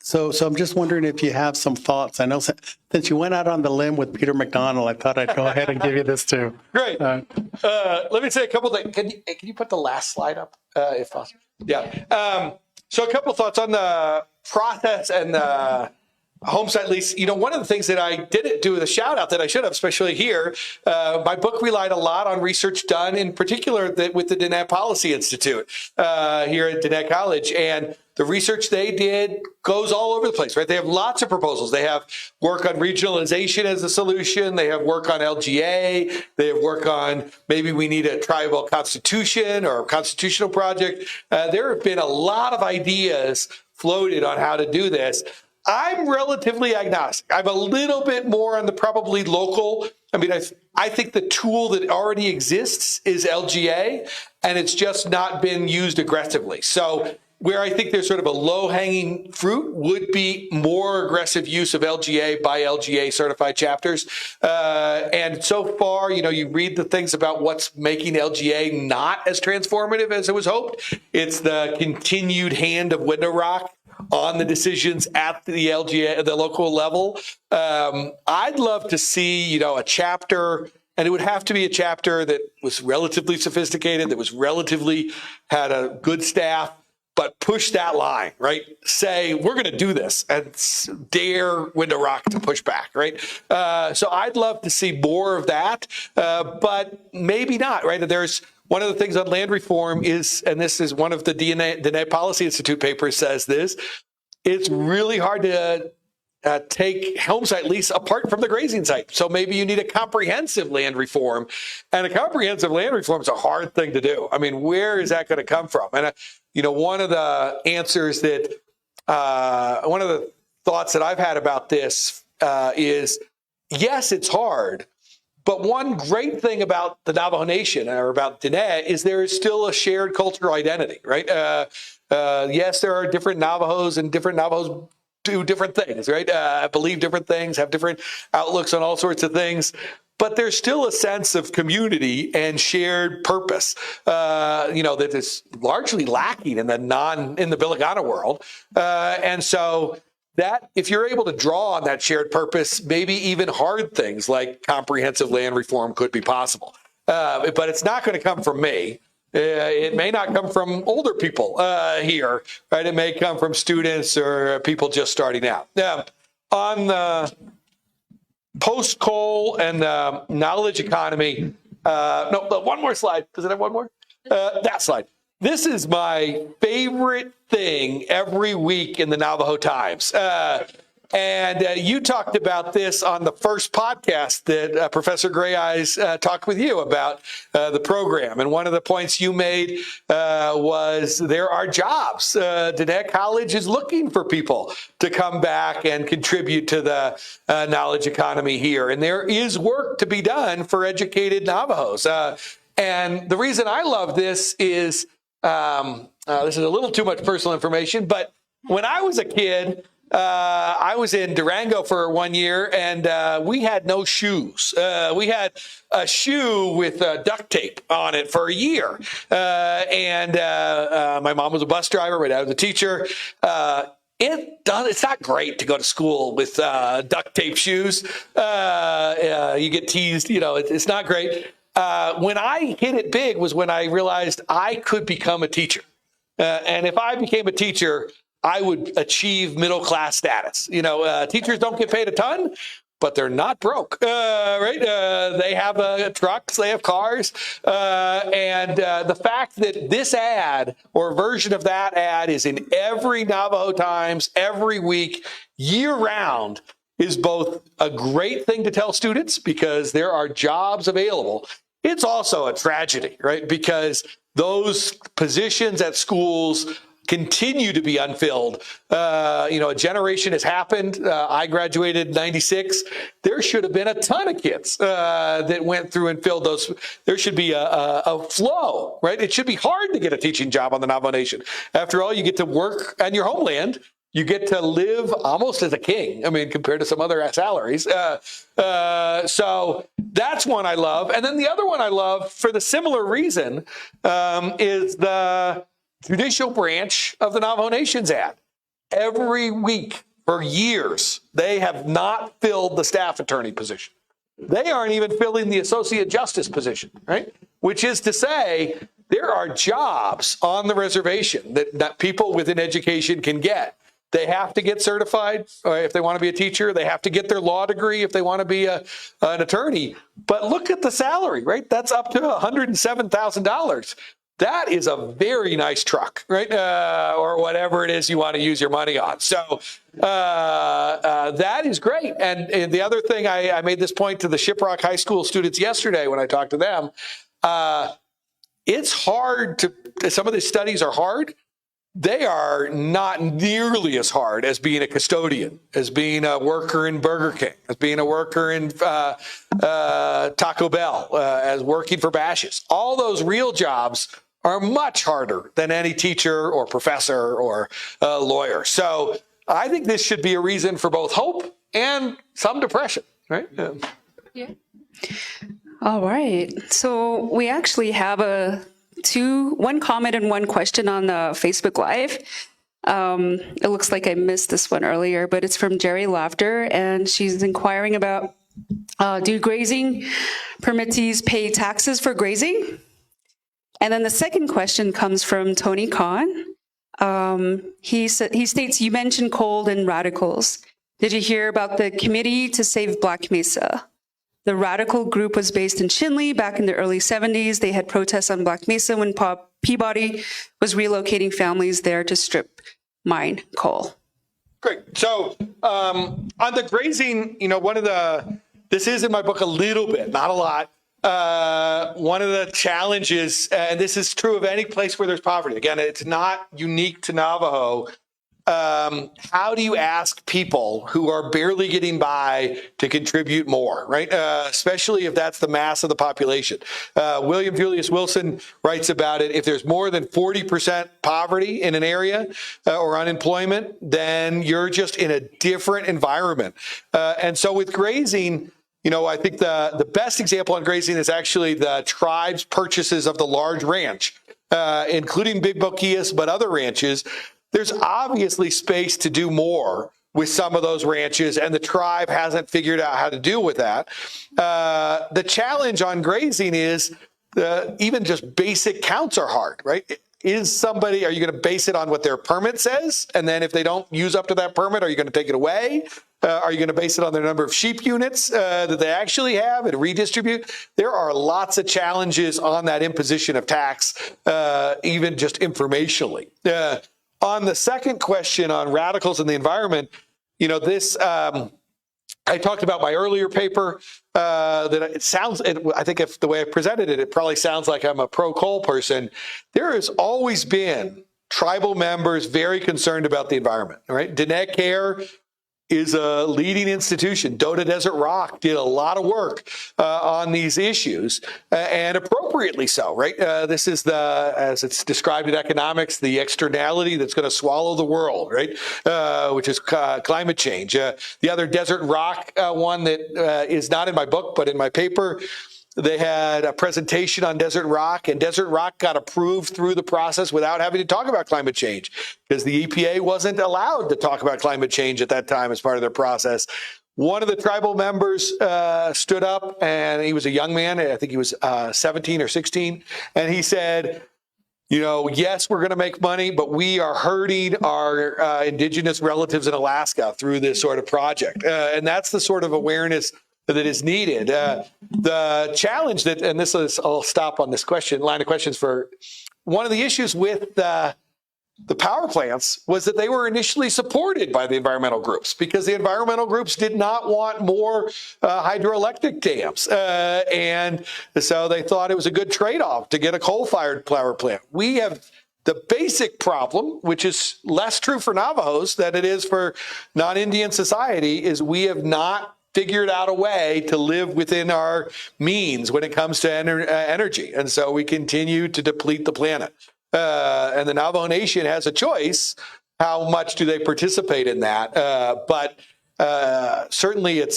So I'm just wondering if you have some thoughts. I know since you went out on the limb with Peter McDonald, I thought I'd go ahead and give you this too. Great. Let me say a couple things. Can you put the last slide up, if possible? Yeah. So a couple thoughts on the process and the home site lease. One of the things that I didn't do with a shout out that I should have, especially here, my book relied a lot on research done in particular with the Diné Policy Institute here at Diné College. And the research they did goes all over the place, right? They have lots of proposals. They have work on regionalization as a solution. They have work on LGA. They have work on maybe we need a tribal constitution or a constitutional project. There have been a lot of ideas floated on how to do this. I'm relatively agnostic. I'm a little bit more on the probably local. I mean, I think the tool that already exists is LGA, and it's just not been used aggressively. So where I think there's sort of a low-hanging fruit would be more aggressive use of LGA by LGA certified chapters. And so far, you read the things about what's making LGA not as transformative as it was hoped. It's the continued hand of window rock on the decisions at the LGA, the local level. I'd love to see, a chapter, and it would have to be a chapter that was relatively sophisticated, that was relatively had a good staff, but push that line, right? Say, we're going to do this and dare Window Rock to push back, right? So I'd love to see more of that, but maybe not, right? There's one of the things on land reform is, and this is one of the Diné Policy Institute papers says this, it's really hard to take home site lease apart from the grazing site. So maybe you need a comprehensive land reform, and a comprehensive land reform is a hard thing to do. I mean, where is that going to come from? And, one of the answers that, one of the thoughts that I've had about this is, yes, it's hard, but one great thing about the Navajo Nation or about Diné is there is still a shared cultural identity, right? Yes, there are different Navajos, and different Navajos do different things, right? Believe different things, have different outlooks on all sorts of things. But there's still a sense of community and shared purpose, that is largely lacking in the Villigana world. And so that if you're able to draw on that shared purpose, maybe even hard things like comprehensive land reform could be possible. But it's not going to come from me. It may not come from older people here, right? It may come from students or people just starting out. On the post-coal and knowledge economy, no, one more slide. Does it have one more? That slide. This is my favorite thing every week in the Navajo Times. And you talked about this on the first podcast that Professor Gray Eyes talked with you about the program. And one of the points you made was there are jobs. Diné College is looking for people to come back and contribute to the knowledge economy here. And there is work to be done for educated Navajos. And the reason I love this is, this is a little too much personal information, but when I was a kid, I was in Durango for 1 year, and we had no shoes. We had a shoe with duct tape on it for a year. And my mom was a bus driver. My dad was a teacher. It's not great to go to school with duct tape shoes. You get teased. It's not great. When I hit it big was when I realized I could become a teacher. And if I became a teacher, I would achieve middle-class status. Teachers don't get paid a ton, but they're not broke, right? They have trucks, they have cars. And the fact that this ad or a version of that ad is in every Navajo Times every week, year-round, is both a great thing to tell students because there are jobs available. It's also a tragedy, right? Because those positions at schools continue to be unfilled. A generation has happened. I graduated in 96. There should have been a ton of kids that went through and filled those. There should be a flow, right? It should be hard to get a teaching job on the Navajo Nation. After all, you get to work on your homeland. You get to live almost as a king. I mean, compared to some other salaries. So that's one I love. And then the other one I love for the similar reason is the judicial branch of the Navajo Nation's ad. every week for years, they have not filled the staff attorney position. They aren't even filling the associate justice position, right? Which is to say, there are jobs on the reservation that people within education can get. They have to get certified if they want to be a teacher. They have to get their law degree if they want to be an attorney. But look at the salary, right? That's up to $107,000. That is a very nice truck, right? Or whatever it is you want to use your money on. So that is great. And the other thing, I made this point to the Shiprock High School students yesterday when I talked to them. It's hard some of these studies are hard. They are not nearly as hard as being a custodian, as being a worker in Burger King, as being a worker in Taco Bell, as working for Bashas'. All those real jobs are much harder than any teacher or professor or lawyer. So I think this should be a reason for both hope and some depression, right? Yeah. All right. So we actually have one comment and one question on the Facebook Live. It looks like I missed this one earlier, but it's from Jerry Laughter, and she's inquiring about, do grazing permittees pay taxes for grazing? And then the second question comes from Tony Khan. He states, you mentioned cold and radicals. Did you hear about the Committee to Save Black Mesa? The radical group was based in Chinle back in the early 70s. They had protests on Black Mesa when Peabody was relocating families there to strip mine coal. Great. So on the grazing, this is in my book a little bit, not a lot. One of the challenges, and this is true of any place where there's poverty. Again, it's not unique to Navajo. How do you ask people who are barely getting by to contribute more, right? Especially if that's the mass of the population. William Julius Wilson writes about it. If there's more than 40% poverty in an area or unemployment, then you're just in a different environment. And so with grazing, I think the best example on grazing is actually the tribe's purchases of the large ranch, including Big Boquillas, but other ranches. There's obviously space to do more with some of those ranches, and the tribe hasn't figured out how to deal with that. The challenge on grazing is even just basic counts are hard, right? Are you going to base it on what their permit says? And then if they don't use up to that permit, are you going to take it away? Are you going to base it on the number of sheep units that they actually have and redistribute? There are lots of challenges on that imposition of tax, even just informationally. On the second question on radicals in the environment, I talked about my earlier paper I think if the way I presented it, it probably sounds like I'm a pro-coal person. There has always been tribal members very concerned about the environment, right? Diné Care is a leading institution. Dota Desert Rock did a lot of work on these issues, and appropriately so, right? This is as it's described in economics, the externality that's going to swallow the world, right? Which is climate change. The other Desert Rock one that is not in my book, but in my paper, they had a presentation on Desert Rock, and Desert Rock got approved through the process without having to talk about climate change because the EPA wasn't allowed to talk about climate change at that time as part of their process. One of the tribal members stood up, and he was a young man. I think he was 17 or 16. And he said, yes, we're going to make money, but we are hurting our indigenous relatives in Alaska through this sort of project. And that's the sort of awareness that is needed. The challenge I'll stop on this line of questions for one of the issues with the power plants was that they were initially supported by the environmental groups because the environmental groups did not want more hydroelectric dams. And so they thought it was a good trade-off to get a coal-fired power plant. We have the basic problem, which is less true for Navajos than it is for non-Indian society, is we have not figured out a way to live within our means when it comes to energy. And so we continue to deplete the planet. And the Navajo Nation has a choice. How much do they participate in that? But certainly it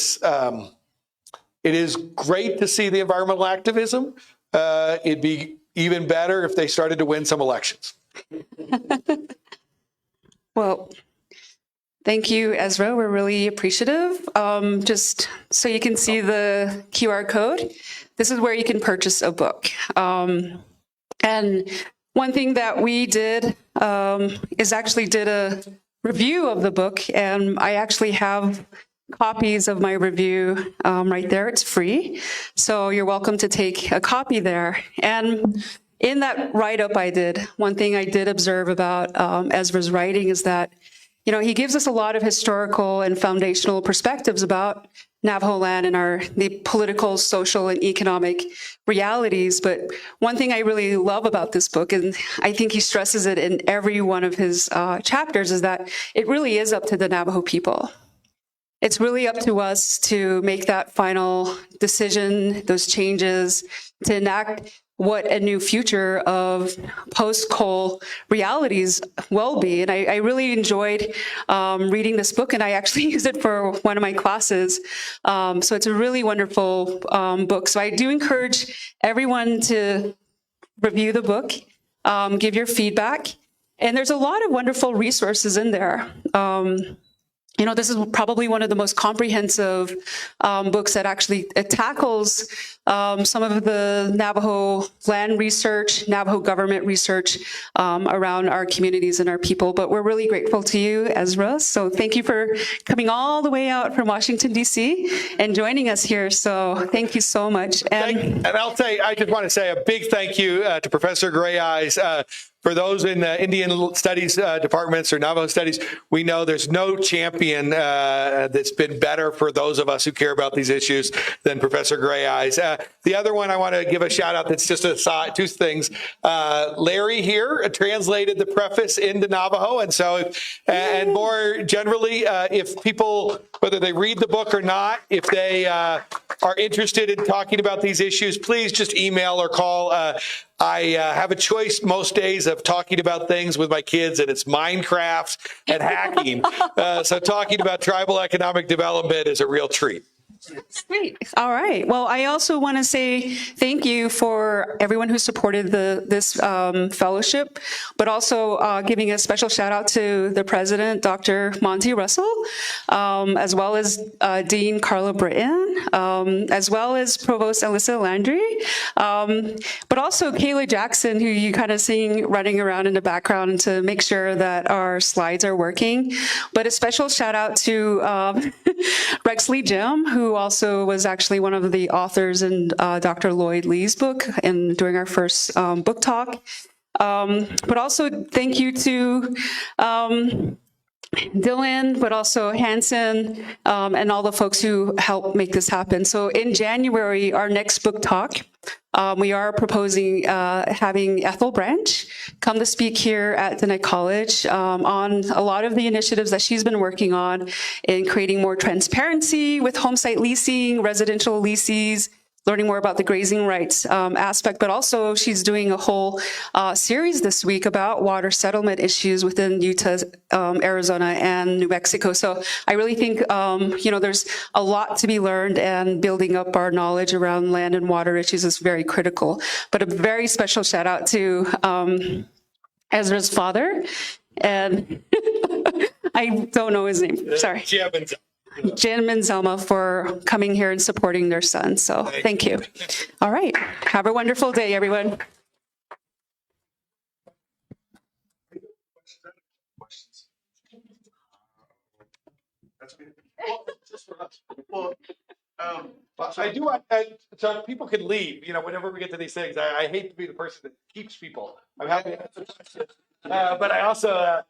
is great to see the environmental activism. It'd be even better if they started to win some elections. Well, Thank you, Ezra. We're really appreciative. Just so you can see the QR code, this is where you can purchase a book. And one thing that we did is actually did a review of the book, and I actually have copies of my review right there. It's free, so you're welcome to take a copy there. And in that write-up I did, one thing I did observe about Ezra's writing is that, you know, he gives us a lot of historical and foundational perspectives about Navajo land and the political, social, and economic realities. But one thing I really love about this book, and I think he stresses it in every one of his chapters, is that it really is up to the Navajo people. It's really up to us to make that final decision, those changes, to enact what a new future of post-coal realities will be. And I really enjoyed reading this book, and I actually use it for one of my classes. So it's a really wonderful book. So I do encourage everyone to review the book, give your feedback, and there's a lot of wonderful resources in there. You know, this is probably one of the most comprehensive books that actually tackles some of the Navajo land research, Navajo government research around our communities and our people. But we're really grateful to you, Ezra. So thank you for coming all the way out from Washington, D.C. and joining us here. So thank you so much. And I'll say, I just want to say a big thank you to Professor Gray Eyes. For those in Indian Studies departments or Navajo Studies, we know there's no champion that's been better for those of us who care about these issues than Professor Gray Eyes. The other one I want to give a shout out that's just a side, two things. Larry here translated the preface into Navajo. And so, and more generally, if people, whether they read the book or not, if they are interested in talking about these issues, please just email or call. I have a choice most days of talking about things with my kids, and it's Minecraft and hacking. So talking about tribal economic development is a real treat. Sweet. All right. Well, I also want to say thank you for everyone who supported this fellowship, but also giving a special shout out to the president, Dr. Monty Russell, as well as Dean Carla Britton, as well as Provost Alyssa Landry, but also Kayla Jackson, who you kind of seeing running around in the background to make sure that our slides are working. But a special shout out to Rexley Jim, who also was actually one of the authors in Dr. Lloyd Lee's book and during our first book talk. But also thank you to Dylan, but also Hanson, and all the folks who helped make this happen. So in January, our next book talk, we are proposing having Ethel Branch come to speak here at Diné College on a lot of the initiatives that she's been working on in creating more transparency with home site leasing, residential leases, learning more about the grazing rights aspect, but also she's doing a whole series this week about water settlement issues within Utah, Arizona, and New Mexico. So I really think, you know, there's a lot to be learned, and building up our knowledge around land and water issues is very critical. But a very special shout out to Ezra's father, and I don't know his name, sorry. Jim and Zelma for coming here and supporting their son. So thank you. All right. Have a wonderful day, everyone. I do want, so people can leave, you know, whenever we get to these things. I hate to be the person that keeps people. I'm happy to answer questions. But I also,